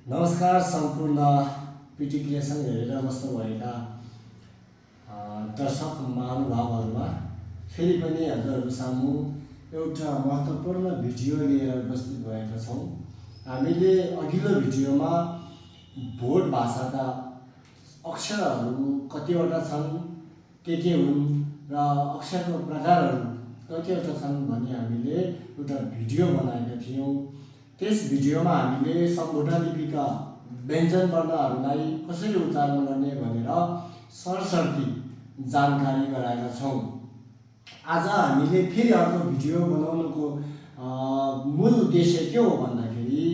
नमस्कार सम्पूर्ण PT creation हेरेर बस्नुभएका दर्शक महानुभावहरूमा फेरि पनि हजुरहरू सामु एउटा महत्त्वपूर्ण भिडियो लिएर उपस्थित भएका छौँ। हामीले अघिल्लो भिडियोमा भोट भाषाका अक्षरहरू कतिवटा छन्, के हुन् र अक्षरको प्रकारहरू कतिवटा छन् भनी हामीले एउटा भिडियो बनाएका थियौँ। त्यस भिडियोमा हामीले सम्बोधन लिपिका व्यञ्जन वर्णहरूलाई कसरी उच्चारण गर्ने भनेर सरसर्ती जानकारी गराएका छौँ। आज हामीले फेरि अर्को भिडियो बनाउनुको मूल उद्देश्य के हो भन्दाखेरि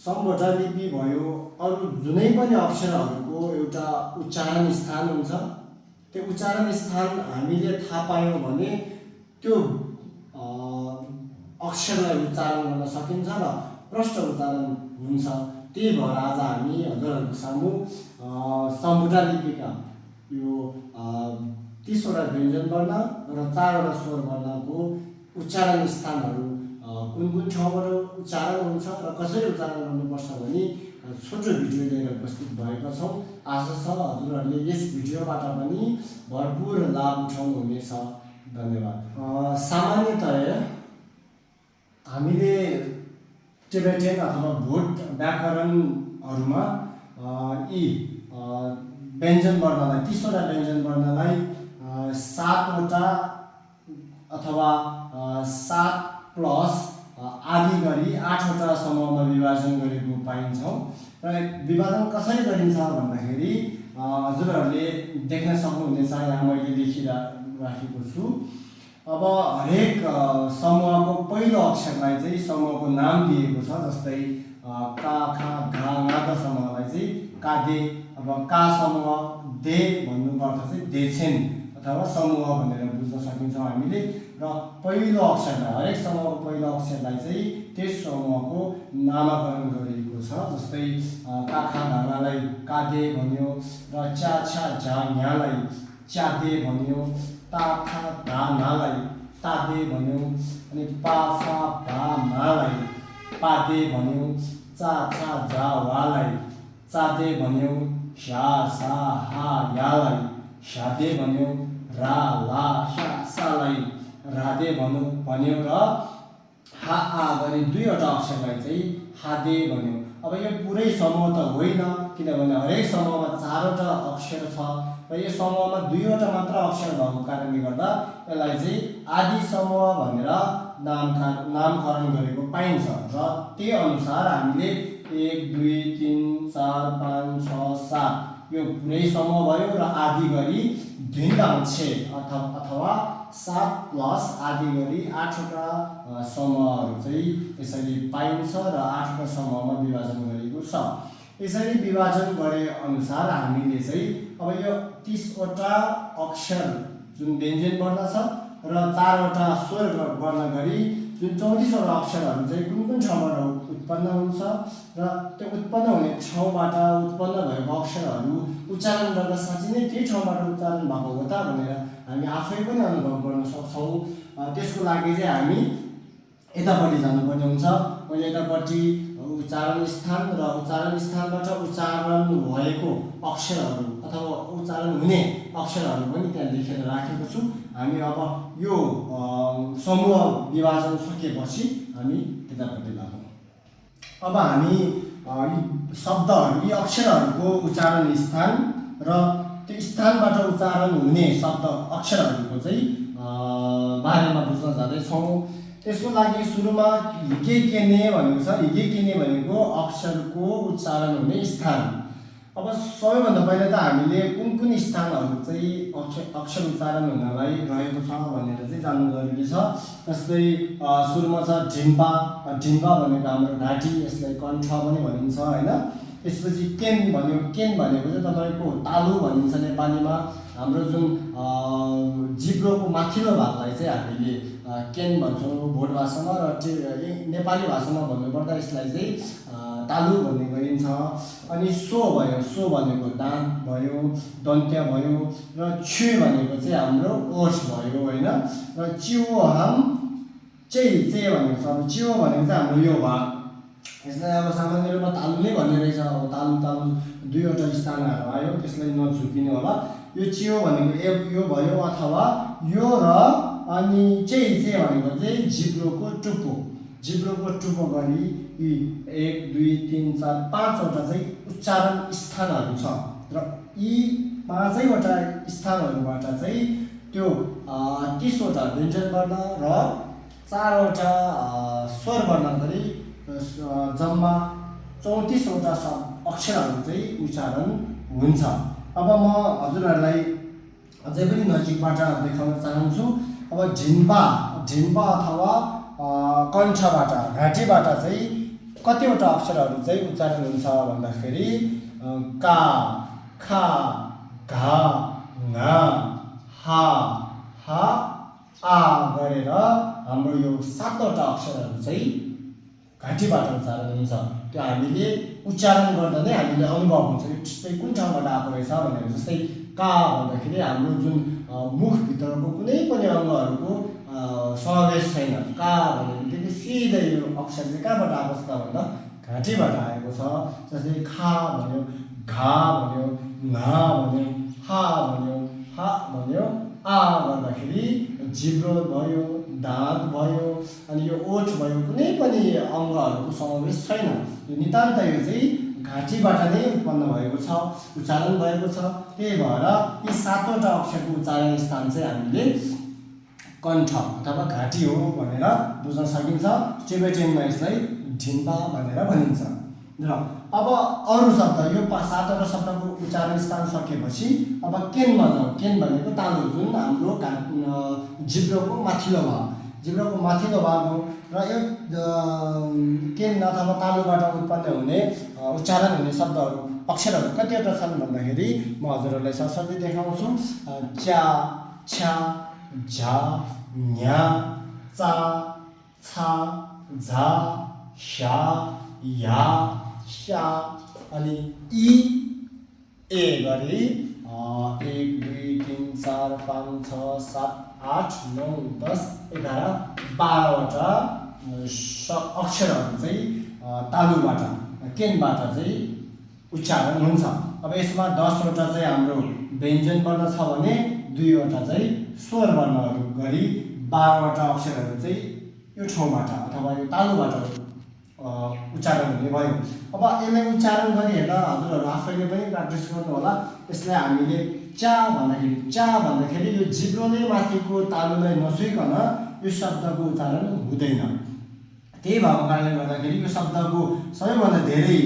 सम्बोधन लिपि भयो, अरू जुनै पनि अक्षरहरूको एउटा उच्चारण स्थान हुन्छ। त्यो उच्चारण स्थान हामीले थाहा पायौँ भने त्यो अक्षरलाई उच्चारण गर्न सकिन्छ र प्रष्ट उच्चारण हुन्छ। त्यही भएर आज हामी हजुरहरूको सामु सम्बोधन लिपिका यो 30 वटा व्यञ्जन वर्ण र 4 वटा स्वर वर्णको उच्चारण स्थानहरू कुन ठाउँबाट उच्चारण हुन्छ र कसरी उच्चारण गर्नुपर्छ भनी छोटो भिडियो लिएर उपस्थित भएका छौँ। आशा छ हजुरहरूले यस भिडियोबाट पनि भरपुर लाभ उठाउनुहुनेछ। धन्यवाद। सामान्यतया हामीले टिबेटियन अथवा भोट व्याकरणहरूमा यी व्यञ्जन वर्णलाई 30 वटा व्यञ्जन वर्णलाई 7 वटा अथवा 7 प्लस आदि गरी 8 वटा समूहमा विभाजन गरेको पाइन्छौँ। र विभाजन कसरी गरिन्छ भन्दाखेरि हजुरहरूले देख्न सक्नुहुनेछ, यहाँ मैले लेखिराखेको छु। अब हरेक समूहको पहिलो अक्षरलाई चाहिँ समूहको नाम दिएको छ। जस्तै का, खा, घा, ङाका समूहलाई चाहिँ कादे, अब का समूह दे भन्नुको अर्थ चाहिँ देछेन अथवा समूह भनेर बुझ्न सकिन्छौँ हामीले। र पहिलो अक्षरलाई, हरेक समूहको पहिलो अक्षरलाई चाहिँ त्यस समूहको नामाकरण गरिएको छ। जस्तै का, खा, घालाई कादे भन्यो र चा, छा, झा, ञालाई च्यादे भन्यो, ता, था, धा, नालाई तादे भन्यो, अनि पा, फा, भा, मालाई पादे भन्यो, चा, छा, झा, वालाई चादे भन्यो, शा, सा, हा, यालाई शादे भन्यो, रा, ला, शा, सालाई राधे भन्यो र हा, आ गरी 2 वटा अक्षरलाई चाहिँ हादे भन्यो। अब यो पुरै समूह त होइन, किनभने हरेक समूहमा 4 वटा अक्षर छ र यो समूहमा 2 वटा मात्र अक्षर भएको कारणले गर्दा यसलाई चाहिँ आदि समूह भनेर नामकरण गरेको पाइन्छ। र त्यही अनुसार हामीले 1 2 3 4 5 6 7 यो पुरै समूह भयो र आदि गरी भिन्नांशे अथवा 7 प्लस आदि गरी 8 वटा समूहहरू चाहिँ यसरी पाइन्छ र 8 वटा समूहमा विभाजन गरेको छ। यसरी विभाजन गरे अनुसार हामीले चाहिँ अब यो 30 वटा अक्षर जुन व्यञ्जन वर्ण छ र 4 वटा स्वर वर्ण गरी जुन 34 वटा अक्षरहरू चाहिँ कुन ठाउँबाट उत्पन्न हुन्छ र त्यो उत्पन्न हुने ठाउँबाट उत्पन्न भएको अक्षरहरू उच्चारण गर्न साँच्चै नै त्यही ठाउँबाट उच्चारण भएको हो त भनेर हामी आफै पनि अनुभव गर्न सक्छौँ। त्यसको लागि चाहिँ हामी यतापट्टि जानुपर्ने हुन्छ। मैले यतापट्टि उच्चारण स्थान र उच्चारण स्थानबाट उच्चारण भएको अक्षरहरू अथवा उच्चारण हुने अक्षरहरू पनि त्यहाँ लेखेर राखेको छु। हामी अब यो समूह विभाजन सकेपछि हामी त्यतापट्टि लागौँ। अब हामी शब्दहरू, यी अक्षरहरूको उच्चारण स्थान र त्यो स्थानबाट उच्चारण हुने शब्द अक्षरहरूको चाहिँ बारेमा बुझ्न जाँदैछौँ। त्यसको लागि सुरुमा हिगे केने भनेको छ। हिगे केने भनेको अक्षरको उच्चारण हुने स्थान। अब सबैभन्दा पहिला त हामीले कुन स्थानहरू चाहिँ अक्षर उच्चारण हुनलाई रहेको छ भनेर चाहिँ जान्नु जरुरी छ। जस्तै सुरुमा छ ढिम्पा। ढिम्पा भनेको हाम्रो घाँटी, यसलाई कण्ठ पनि भनिन्छ हैन। त्यसपछि केन भन्यो। केन भनेको चाहिँ तपाईको तालु भनिन्छ नेपालीमा। हाम्रो जुन जिब्रोको माथिल्लो भागलाई चाहिँ हामीले केन भन्छौँ भोट भाषामा, र नेपाली भाषामा भन्नुपर्दा यसलाई चाहिँ तालु भन्ने गरिन्छ। अनि सो भयो। सो भनेको दाँत भयो, दन्त्य भयो, र छु भनेको चाहिँ हाम्रो ओठ भयो हैन। र चिउ हाम चाहिँ भनेको छ। अब चिउ भनेको चाहिँ हाम्रो यो भाग यसलाई अब सामान्य रूपमा तालु नै भन्ने रहेछ। अब तालु तालु दुईवटा स्थानहरू आयो, त्यसलाई नझुकिनु होला। यो चियो भनेको यो भयो, अथवा यो र अनि चाहिँ भनेको चाहिँ जिब्रोको टुप्पो। जिब्रोको टुप्पो गरी यी 1 2 3 4 5वटा चाहिँ उच्चारण स्थानहरू छ र यी 5वटा स्थानहरूबाट चाहिँ त्यो 30वटा व्यञ्जन वर्ण र 4वटा स्वर वर्ण गरी जम्मा 34वटा अक्षरहरू चाहिँ उच्चारण हुन्छ। अब म हजुरहरूलाई अझै पनि नजिकबाट देखाउन चाहन्छु। अब ढिम्बा अथवा कण्ठबाट, घाँटीबाट चाहिँ कतिवटा अक्षरहरू चाहिँ उच्चारण हुन्छ भन्दाखेरि का, खा, घा, ङा, हा, आ गरेर हाम्रो यो 7वटा अक्षरहरू चाहिँ घाँटीबाट उच्चारण हुन्छ। त्यो हामीले उच्चारण गर्दा नै हामीले अनुभव हुन्छ यो चाहिँ कुन ठाउँबाट आएको रहेछ भनेर। जस्तै का भन्दाखेरि हाम्रो जुन मुखभित्रको कुनै पनि अङ्गहरूको समावेश छैन। का भन्ने बित्तिकै सिधै यो अक्षर चाहिँ कहाँबाट आएको छ भन्दा घाँटीबाट आएको छ। जस्तै खा भन्यो, घा भन्यो, ङा भन्यो, हा भन्यो, हा भन्यो, आ गर्दाखेरि जिब्रो भयो, दाँत भयो, अनि यो ओठ भयो, कुनै पनि अङ्गहरूको समावेश छैन। यो नितान्त यो चाहिँ घाँटीबाट नै उत्पन्न भएको छ, उच्चारण भएको छ। त्यही भएर यी 7वटा अक्षरको उच्चारण स्थान चाहिँ हामीले कण्ठ अथवा घाँटी हो भनेर बुझ्न सकिन्छ। टिबेटियनमा यसलाई ढिम्बा भनेर भनिन्छ। र अब अरू शब्द, यो 7वटा शब्दको उच्चारण स्थान सकेपछि अब केनमा जाउँ। केन भनेको तालु, जुन हाम्रो जिब्रोको माथिल्लो भाग, जिब्रोको माथिल्लो भाग हो। र यो केन अथवा तालुबाट उत्पन्न हुने उच्चारण हुने शब्दहरू, अक्षरहरू कतिवटा छन् भन्दाखेरि म हजुरहरूलाई सरसर्ती देखाउँछु। च्या, छ्या, झा, न्या, चा, छा, झा, स्या, या, स्या, अनि इ, ए गरी 1 2 3 4 5 6 7 8 9 10 11 12वटा अक्षरहरू चाहिँ तालुबाट, केनबाट चाहिँ उच्चारण हुन्छ। अब यसमा 10वटा चाहिँ हाम्रो व्यञ्जन वर्ण छ भने 2वटा चाहिँ स्वर वर्णहरू गरी 12वटा अक्षरहरू चाहिँ यो ठाउँबाट अथवा यो तालुबाट उच्चारण हुने भयो। अब यसलाई उच्चारण गरी हेर्दा हजुरहरू आफैले पनि प्र्याक्टिस गर्नु होला। यसलाई हामीले चा भन्दाखेरि यो जिब्रोले माथिको तालुलाई नछुइकन यो शब्दको उच्चारण हुँदैन। त्यही भएको कारणले गर्दाखेरि यो शब्दको सबैभन्दा धेरै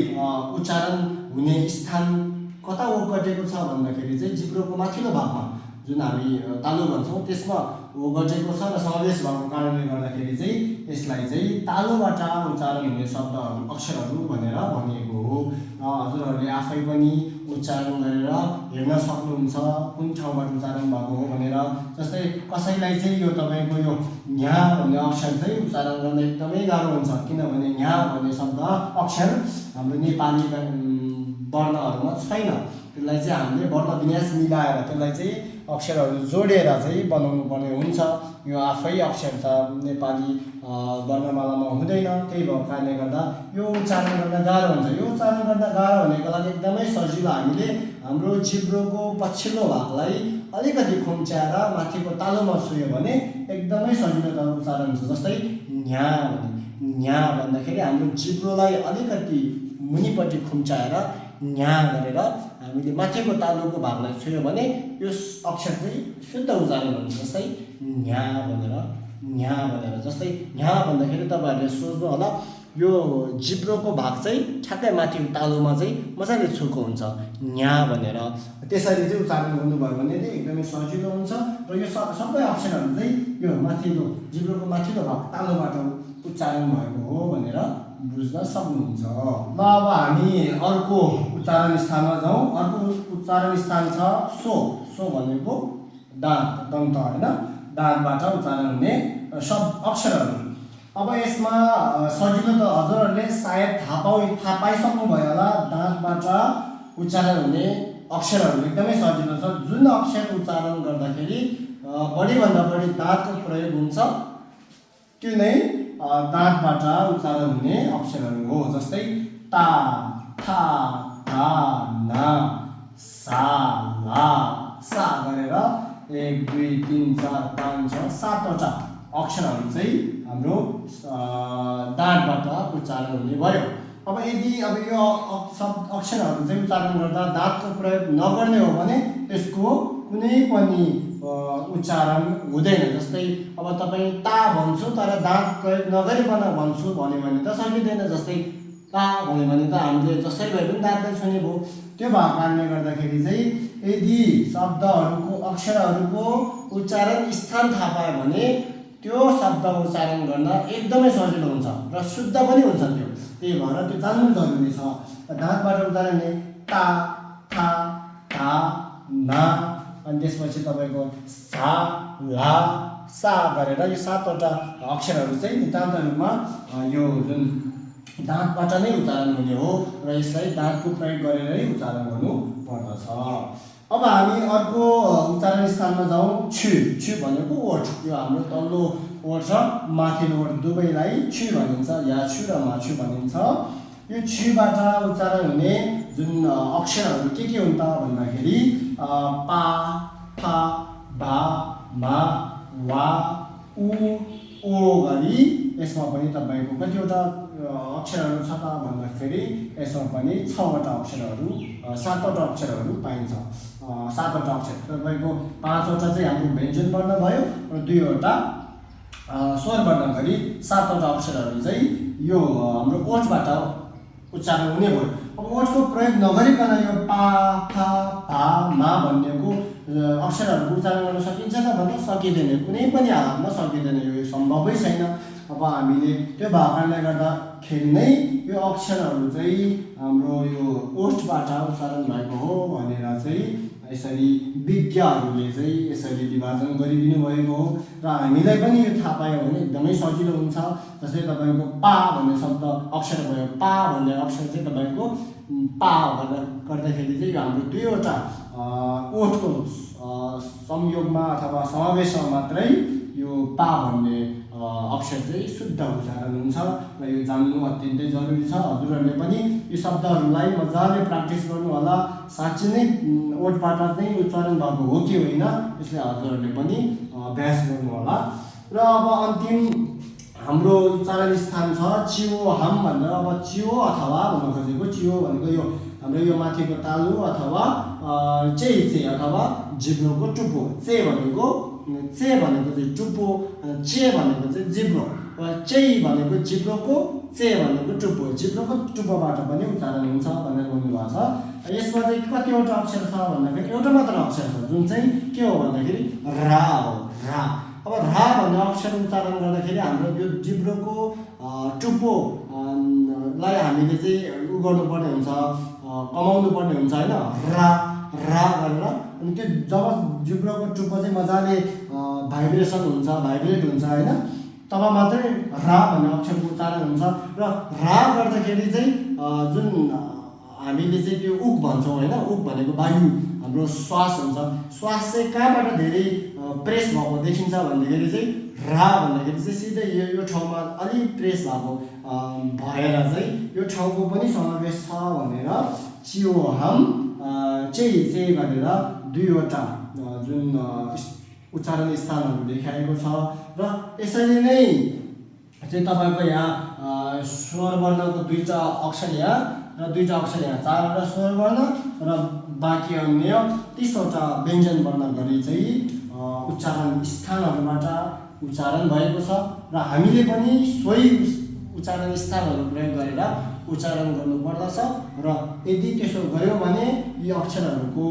उच्चारण हुने स्थान कता ओगटेको छ भन्दाखेरि चाहिँ जिब्रोको माथिल्लो भागमा, जुन हामी तालु भन्छौँ त्यसमा ओगटेको छ र समावेश भएको कारणले गर्दाखेरि चाहिँ यसलाई चाहिँ तालुबाट उच्चारण हुने शब्दहरू, अक्षरहरू भनेर भनिएको हो। हजुरहरूले आफै पनि उच्चारण गरेर हेर्न सक्नुहुन्छ कुन ठाउँबाट उच्चारण भएको हो भनेर। जस्तै कसैलाई चाहिँ यो तपाईँको यो न्या भन्ने अक्षर चाहिँ उच्चारण गर्न एकदमै गाह्रो हुन्छ, किनभने न्या भन्ने शब्द अक्षर हाम्रो नेपाली वर्णहरूमा छैन। त्यसलाई चाहिँ हामीले वर्ण विन्यास मिलाएर त्यसलाई चाहिँ अक्षरहरू जोडेर चाहिँ बनाउनु पर्ने हुन्छ। यो आफै अक्षर त नेपाली वर्णमालामा हुँदैन। त्यही भएको कारणले गर्दा यो उच्चारण गर्न गाह्रो हुन्छ। यो उच्चारण गर्न गाह्रो हुनेको लागि एकदमै सजिलो, हामीले हाम्रो जिब्रोको पछिल्लो भागलाई अलिकति खुम्च्याएर माथिको तालुमा छुयो भने एकदमै सजिलो उच्चारण हुन्छ। जस्तै न्या भन्दाखेरि हाम्रो जिब्रोलाई अलिकति मुनिपट्टि खुम्च्याएर न्या गरेर हामीले माथिको तालुको भागलाई छुयो भने यो अक्षर चाहिँ शुद्ध उच्चारण हुन्छ। जस्तै न्या भनेर जस्तै न्या भन्दाखेरि तपाईँहरूले सोच्नु होला यो जिब्रोको भाग चाहिँ ठ्याक्कै माथि तालुमा चाहिँ मजाले छुको हुन्छ न्या भनेर। त्यसरी चाहिँ उच्चारण गर्नुभयो भने चाहिँ एकदमै सजिलो हुन्छ र यो सबै अक्षरहरू चाहिँ यो माथिल्लो जिब्रोको माथिल्लो भाग तालुबाट उच्चारण भएको हो भनेर बुझ्न सक्नुहुन्छ। ल अब हामी अर्को उच्चारण स्थानमा जाउँ। अर्को उच्चारण स्थान छ सो भनेको दाँत, दन्त होइन, दाँतबाट उच्चारण हुने अक्षरहरू। अब यसमा सजिलो त हजुरहरूले सायद थाहा पाइसक्नु भयो होला। दाँतबाट उच्चारण हुने अक्षरहरू एकदमै सजिलो छ। जुन अक्षर उच्चारण गर्दाखेरि बढीभन्दा बढी दाँतको प्रयोग हुन्छ त्यो नै दाँतबाट उच्चारण हुने अक्षरहरू हो। जस्तै ता, था, धा, ना, सा, ला, सा गरेर 1 2 3 4 5 6 7वटा अक्षरहरू चाहिँ हाम्रो दाँतबाट उच्चारण हुने भयो। अब यदि यो अक्षरहरू चाहिँ उच्चारण गर्दा दाँतको प्रयोग नगर्ने हो भने यसको कुनै पनि उच्चारण हुँदैन। जस्तै अब तपाईँ ता भन्छु तर दाँत प्रयोग नगरिकन भन्छु भन्यो भने त सकिँदैन। जस्तै ता भन्यो भने त हामीले जसरी भए पनि दाँतलाई छुने भयो। त्यो भएको कारणले गर्दाखेरि चाहिँ यदि शब्दहरूको अक्षरहरूको उच्चारण स्थान थाहा पायो भने त्यो शब्द उच्चारण गर्न एकदमै सजिलो हुन्छ र शुद्ध पनि हुन्छ त्यो। त्यही भएर त्यो जान्नु जरुरी छ। दाँतबाट उच्चारण हुने ता, था, धा, ना, अनि त्यसपछि तपाईँको सा, ला, सा गरेर यो 7वटा अक्षरहरू चाहिँ नितान्त रूपमा यो जुन दाँतबाट नै उच्चारण हुने हो र यसलाई दाँतको प्रयोग गरेरै उच्चारण गर्नु पर्दछ। अब हामी अर्को उच्चारण स्थानमा जाउँ। छु। छु भनेको ओठ। यो हाम्रो तल्लो ओठ र माथिल्लो ओठ दुवैलाई छु भनिन्छ। या छु र माछु भनिन्छ। यो छुबाट उच्चारण हुने जुन अक्षरहरू के हुन् त भन्दाखेरि पा, फा, बा, मा, वा, उ, ओ गरी यसमा पनि तपाईँको कतिवटा अक्षरहरू छ त भन्दाखेरि यसमा पनि 6वटा अक्षरहरू 7वटा अक्षरहरू पाइन्छ। 7वटा अक्षर तपाईँको 5वटा चाहिँ हाम्रो व्यञ्जन वर्ण भयो र 2वटा स्वर वर्ण गरी 7वटा अक्षरहरू चाहिँ यो हाम्रो ओठबाट उच्चारण हुने भयो। अब ओठको प्रयोग नगरिकन यो पा, फा, भा, मा भन्नेको अक्षरहरूको उच्चारण गर्न सकिन्छ त भन्दा सकिँदैन। कुनै पनि हालतमा सकिँदैन। यो सम्भवै छैन। अब हामीले त्यो भएको कारणले गर्दाखेरि नै यो अक्षरहरू चाहिँ हाम्रो यो ओठबाट उच्चारण भएको हो भनेर चाहिँ यसरी विज्ञहरूले चाहिँ यसरी विभाजन गरिदिनु भएको हो र हामीलाई पनि यो थाहा पायो भने एकदमै सजिलो हुन्छ। जस्तै तपाईँको पा भन्ने शब्द अक्षर भयो। पा भन्ने अक्षर चाहिँ तपाईँको पा भनेर गर्दाखेरि चाहिँ यो हाम्रो 2वटा ओठको संयोगमा अथवा समावेशमा मात्रै यो पा भन्ने अक्षर चाहिँ शुद्ध उच्चारण हुन्छ र यो जान्नु अत्यन्तै जरुरी छ। हजुरहरूले पनि यो शब्दहरूलाई मजाले प्र्याक्टिस गर्नु होला। साँच्चै नै ओठबाट नै उच्चारण भएको हो कि होइन यसले हजुरहरूले पनि अभ्यास गर्नु होला। र अब अन्तिम हाम्रो उच्चारण स्थान छ चियो हाम भनेर। अब चियो अथवा भन्न खोजेको चियो भनेको यो हाम्रो यो माथिको तालु अथवा चे अथवा जिब्रोको टुप्पो। चे भनेको चाहिँ टुप्पो, चे भनेको चाहिँ जिब्रो, चै भनेको जिब्रोको, चे भनेको टुप्पो। जिब्रोको टुप्पोबाट पनि उच्चारण हुन्छ भनेर भन्नुभएको छ। यसमा चाहिँ कतिवटा अक्षर छ भन्दाखेरि एउटा मात्र अक्षर छ जुन चाहिँ के हो भन्दाखेरि रा हो। रा। अब रा भन्ने अक्षर उच्चारण गर्दाखेरि हाम्रो यो जिब्रोको टुप्पो लाई हामीले चाहिँ उ गर्नुपर्ने हुन्छ, कमाउनु पर्ने हुन्छ हैन। रा रा गरेर अनि त्यो जब जिब्रोको टुप्पो चाहिँ मजाले भाइब्रेसन हुन्छ, भाइब्रेट हुन्छ हैन, तब मात्रै रा भन्ने अक्षरको उच्चारण हुन्छ। र रा गर्दाखेरि चाहिँ जुन हामीले चाहिँ त्यो उक भन्छौँ हैन, उक भनेको वायु हाम्रो श्वास हुन्छ। श्वास चाहिँ कहाँबाट धेरै प्रेस भएको देखिन्छ भन्दाखेरि चाहिँ रा भन्दाखेरि चाहिँ सिधै यो ठाउँमा अलि प्रेस भएको भएर चाहिँ यो ठाउँको पनि समावेश छ भनेर चियो हाम चाहिँ गरेर 2वटा जुन उच्चारण स्थानहरू देखाएको छ। र यसरी नै चाहिँ तपाईँको यहाँ स्वर वर्णको 2टा अक्षर यहाँ र 2टा अक्षर यहाँ, 4वटा स्वर वर्ण र बाँकी अन्य 30वटा व्यञ्जन वर्ण गरी चाहिँ उच्चारण स्थानहरूबाट उच्चारण भएको छ। र हामीले पनि सोही उच्चारण स्थानहरू प्रयोग गरेर उच्चारण गर्नुपर्दछ। र यदि त्यसो गर्यो भने यी अक्षरहरूको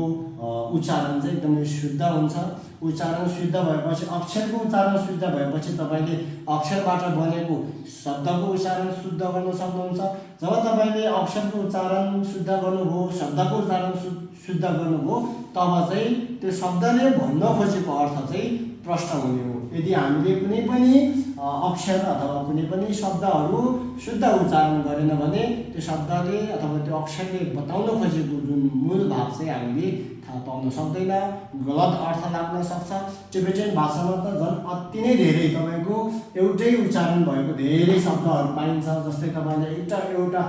उच्चारण चाहिँ एकदमै शुद्ध हुन्छ। उच्चारण शुद्ध भएपछि अक्षरको उच्चारण शुद्ध भएपछि तपाईँले अक्षरबाट बनेको शब्दको उच्चारण शुद्ध गर्न सक्नुहुन्छ। जब तपाईँले अक्षरको उच्चारण शुद्ध गर्नुभयो, शब्दको उच्चारण शुद्ध गर्नुभयो, तब चाहिँ त्यो शब्दले भन्न खोजेको अर्थ चाहिँ प्रष्ट हुने हो। यदि हामीले कुनै पनि अक्षर अथवा कुनै पनि शब्दहरू शुद्ध उच्चारण गरेन भने त्यो शब्दले अथवा त्यो अक्षरले बताउन खोजेको जुन मूल भाव चाहिँ हामीले थाहा पाउन सक्दैन, गलत अर्थ लाग्न सक्छ। टिबेटन भाषामा त झन् अति नै धेरै तपाईँको एउटै उच्चारण भएको धेरै शब्दहरू पाइन्छ। जस्तै तपाईँले एउटा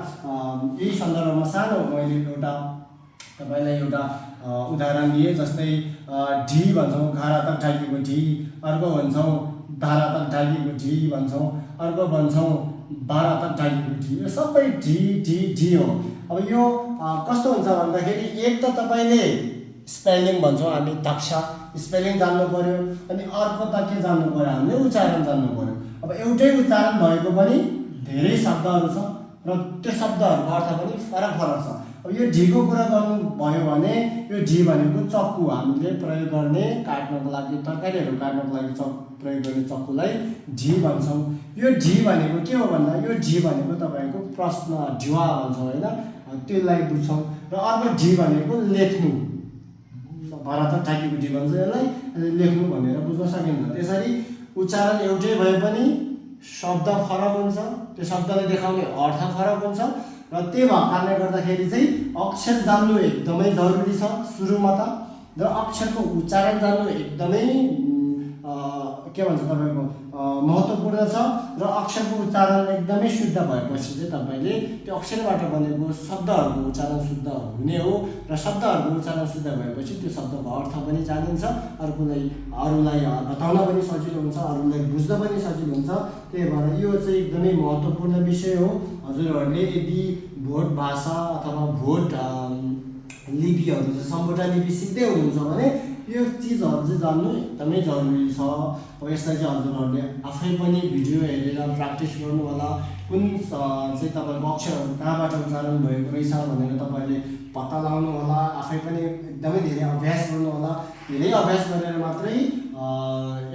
यही सन्दर्भमा सानो मैले तपाईँलाई एउटा उदाहरण दिएँ। जस्तै ढी भन्छौँ, घारा तक ढाकिएको ढी, अर्को भन्छौँ धारा तक ढाकिएको ढी भन्छौँ, अर्को भन्छौँ बारा तक ढाकिएको ढी। यो सबै ढी ढी ढी हो। अब यो कस्तो हुन्छ भन्दाखेरि एक त तपाईँले स्पेलिङ भन्छौँ हामी, दक्ष स्पेलिङ जान्नु पर्यो, अनि अर्को त के जान्नु पर्यो, हामीले उच्चारण जान्नु पर्यो। अब एउटै उच्चारण भएको पनि धेरै शब्दहरू छ र त्यो शब्दहरूको अर्थ पनि फरक फरक छ। अब यो ढीको कुरा गर्नुभयो भने यो ढी भनेको चक्कु, हामीले प्रयोग गर्ने काट्नको लागि, तरकारीहरू काट्नको लागि प्रयोग गर्ने चक्कुलाई ढी भन्छौँ। यो ढी भनेको के हो भन्दा यो ढी भनेको तपाईँको प्रश्न ढिवा भन्छौँ होइन, त्यसलाई बुझ्छौँ। र अर्को ढी भनेको लेख्नु, भारत ढाकिएको ढी भन्छ यसलाई, लेख्नु भनेर बुझ्न सकिन्छ। त्यसरी उच्चारण एउटै भए पनि शब्द फरक हुन्छ, त्यो शब्दले देखाउने अर्थ फरक हुन्छ। र त्यही भएको कारणले गर्दाखेरि चाहिँ अक्षर जान्नु एकदमै जरुरी छ सुरुमा त, र अक्षरको उच्चारण जान्नु एकदमै के भन्छ तपाईँको महत्त्वपूर्ण छ। र अक्षरको उच्चारण एकदमै शुद्ध भएपछि चाहिँ तपाईँले त्यो अक्षरबाट बनेको शब्दहरूको उच्चारण शुद्ध हुने हो, र शब्दहरूको उच्चारण शुद्ध भएपछि त्यो शब्दको अर्थ पनि जानिन्छ, अरूलाई बताउन पनि सजिलो हुन्छ, अरूलाई बुझ्न पनि सजिलो हुन्छ। त्यही भएर यो चाहिँ एकदमै महत्त्वपूर्ण विषय हो। हजुरहरूले यदि भोट भाषा अथवा भोट लिपिहरू चाहिँ सम्बोटा लिपि सिक्दै हुनुहुन्छ भने यो चिजहरू चाहिँ जान्नु एकदमै जरुरी छ। अब यसलाई चाहिँ हजुरहरूले आफै पनि भिडियो हेरेर प्र्याक्टिस गर्नु होला। कुन चाहिँ तपाईँको अक्षरहरू कहाँबाट उच्चारण भएको रहेछ भनेर तपाईँले पत्ता लगाउनु होला। आफै पनि एकदमै धेरै अभ्यास गर्नु होला। धेरै अभ्यास गरेर मात्रै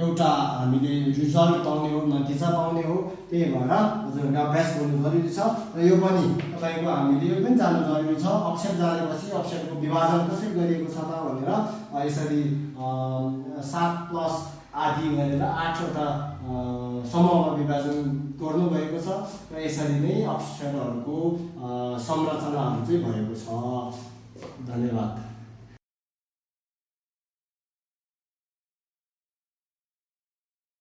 एउटा हामीले रिजल्ट पाउने हो, नतिजा पाउने हो। त्यही भएर हजुरहरूले अभ्यास गर्नु जरुरी छ। र यो पनि तपाईँको हामीले यो पनि जान्नु जरुरी छ, अक्षर जानेपछि अक्षरको विभाजन कसरी गरिएको छ त भनेर। यसरी 7 प्लस आदि गरेर 8वटा समूहमा विभाजन गर्नुभएको छ, र यसरी नै अक्षरहरूको संरचनाहरू चाहिँ भएको छ। धन्यवाद।